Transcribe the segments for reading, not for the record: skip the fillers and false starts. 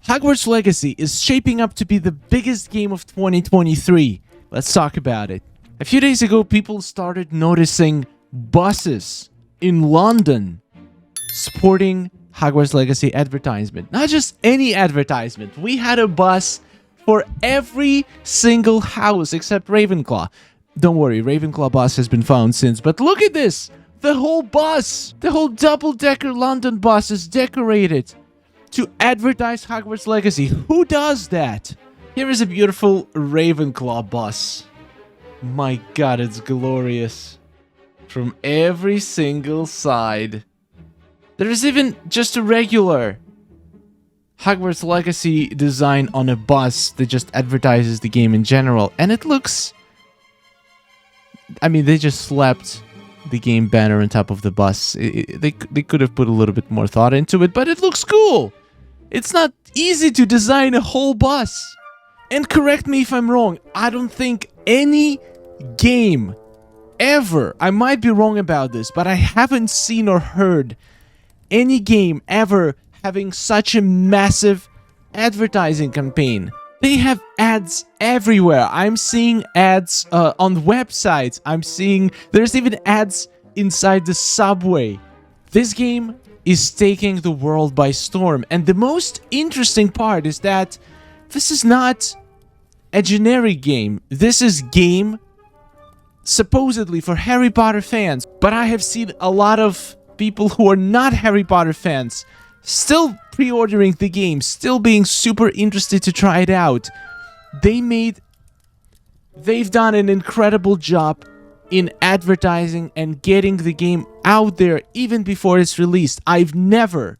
Hogwarts Legacy is shaping up to be the biggest game of 2023. Let's talk about it. A few days ago, people started noticing buses in London sporting Hogwarts Legacy advertisement. Not just any advertisement. We had a bus for every single house except Ravenclaw. Don't worry, Ravenclaw bus has been found since. But look at this! The whole bus! The whole double-decker London bus is decorated to advertise Hogwarts Legacy. Who does that? Here is a beautiful Ravenclaw bus. My god, it's glorious. From every single side. There is even just a regular Hogwarts Legacy design on a bus that just advertises the game in general. And it looks... I mean, they just slapped the game banner on top of the bus. They could have put a little bit more thought into it, but it looks cool. It's not easy to design a whole bus. And correct me if I'm wrong, I don't think any game ever, I might be wrong about this, but I haven't seen or heard any game ever having such a massive advertising campaign. They have ads everywhere. I'm seeing ads on websites. I'm seeing there's even ads inside the subway. This game is taking the world by storm. And the most interesting part is that this is not a generic game. This is game supposedly for Harry Potter fans. But I have seen a lot of people who are not Harry Potter fans still pre-ordering the game, still being super interested to try it out. They've done an incredible job in advertising and getting the game out there even before it's released. I've never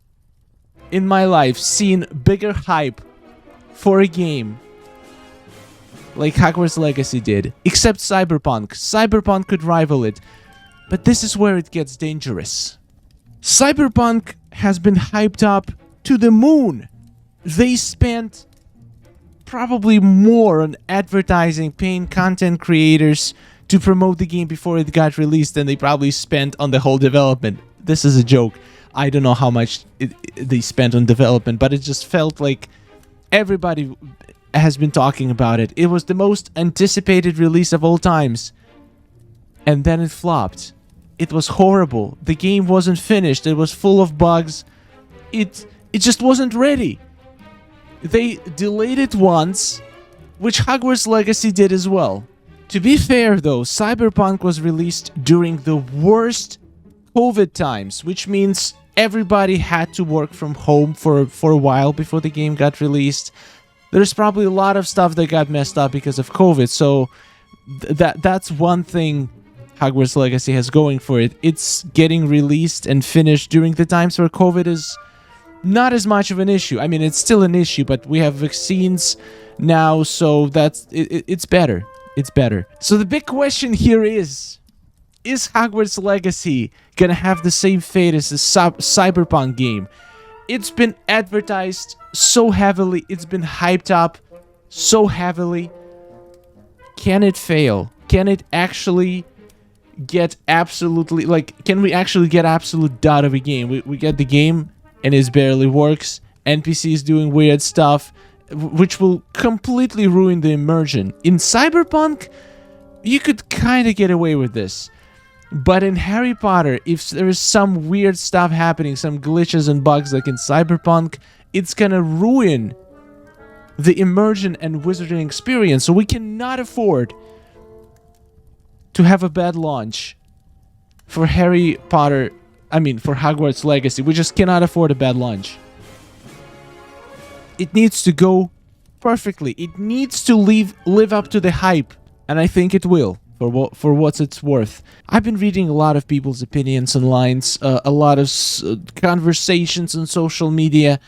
in my life seen bigger hype for a game like Hogwarts Legacy did, except Cyberpunk. Cyberpunk could rival it, but this is where it gets dangerous. Cyberpunk has been hyped up to the moon. They spent probably more on advertising, paying content creators to promote the game before it got released than they probably spent on the whole development. This is a joke. I don't know how much they spent on development, but it just felt like everybody has been talking about it. It was the most anticipated release of all times. And then it flopped. It was horrible. The game wasn't finished. It was full of bugs. It just wasn't ready. They delayed it once, which Hogwarts Legacy did as well. To be fair though, Cyberpunk was released during the worst COVID times, which means everybody had to work from home for a while before the game got released. There's probably a lot of stuff that got messed up because of COVID, so that's one thing Hogwarts Legacy has going for it. It's getting released and finished during the times where COVID is not as much of an issue. I mean, it's still an issue, but we have vaccines now, so it's better. It's better. So the big question here is Hogwarts Legacy gonna have the same fate as the Cyberpunk game? It's been advertised so heavily. It's been hyped up so heavily. Can it fail? Can it actually get absolutely, like, can we actually get absolute dot of a game? We get the game and it barely works. NPCs doing weird stuff, which will completely ruin the immersion. In Cyberpunk, you could kind of get away with this. But in Harry Potter, if there is some weird stuff happening, some glitches and bugs like in Cyberpunk, it's gonna ruin the immersion and wizarding experience. So we cannot afford to have a bad launch for Harry Potter, for Hogwarts Legacy. We just cannot afford a bad launch. It needs to go perfectly. It needs to live up to the hype, and I think it will, for what it's worth. I've been reading a lot of people's opinions online, a lot of conversations on social media,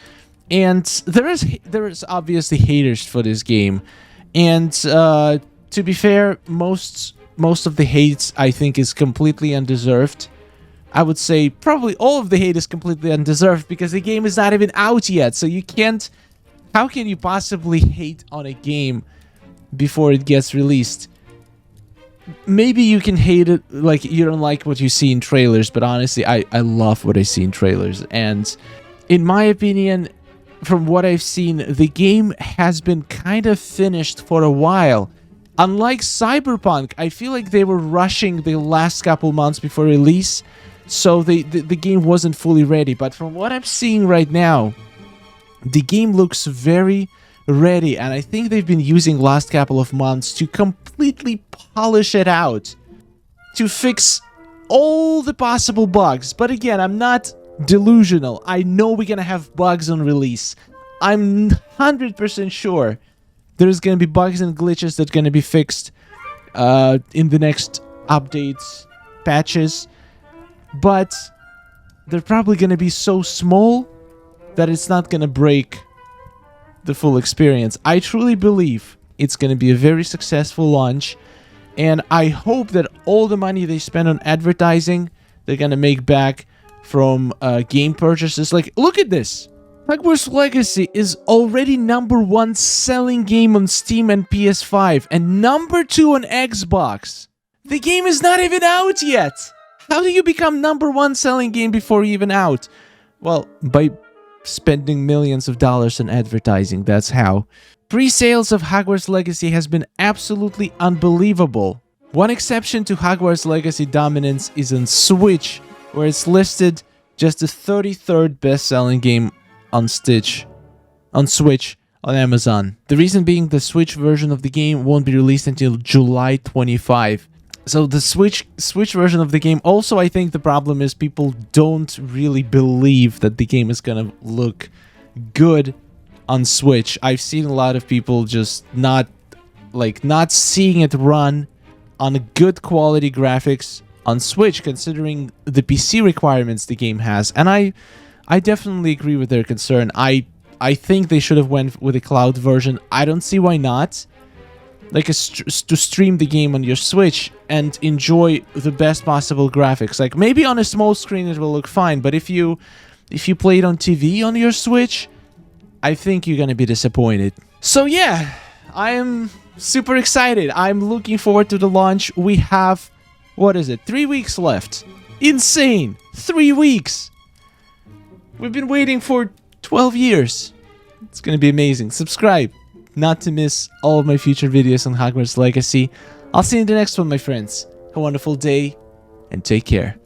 and there is obviously haters for this game. And to be fair, most of the hate, I think, is completely undeserved. I would say probably all of the hate is completely undeserved because the game is not even out yet. So you can't... How can you possibly hate on a game before it gets released? Maybe you can hate it, like you don't like what you see in trailers, but honestly, I love what I see in trailers. And in my opinion, from what I've seen, the game has been kind of finished for a while. Unlike Cyberpunk, I feel like they were rushing the last couple months before release, so the game wasn't fully ready. But from what I'm seeing right now, the game looks very ready, and I think they've been using last couple of months to completely polish it out, to fix all the possible bugs. But again, I'm not delusional. I know we're gonna have bugs on release. I'm 100% sure there's gonna be bugs and glitches that are gonna be fixed in the next updates, patches, but they're probably gonna be so small that it's not gonna break the full experience. I truly believe it's gonna be a very successful launch, and I hope that all the money they spend on advertising, they're gonna make back from game purchases. Like, look at this. Hogwarts Legacy is already #1 selling game on Steam and PS5, and #2 on Xbox. The game is not even out yet. How do you become #1 selling game before even out? Well, by spending millions of dollars on advertising, that's how. Pre-sales of Hogwarts Legacy has been absolutely unbelievable. One exception to Hogwarts Legacy dominance is on Switch, where it's listed just the 33rd best-selling game on Switch on Amazon. The reason being the Switch version of the game won't be released until July 25. So the Switch version of the game, also I think the problem is people don't really believe that the game is gonna look good on Switch. I've seen a lot of people just not seeing it run on good quality graphics on Switch, considering the PC requirements the game has. And I definitely agree with their concern. I think they should have went with a cloud version. I don't see why not. Like, to stream the game on your Switch and enjoy the best possible graphics. Like, maybe on a small screen it will look fine, but if you play it on TV on your Switch, I think you're gonna be disappointed. So yeah, I am super excited. I'm looking forward to the launch. We have, what is it, 3 weeks left. Insane! 3 weeks! We've been waiting for 12 years. It's gonna be amazing. Subscribe, not to miss all of my future videos on Hogwarts Legacy. I'll see you in the next one, my friends. Have a wonderful day, and take care.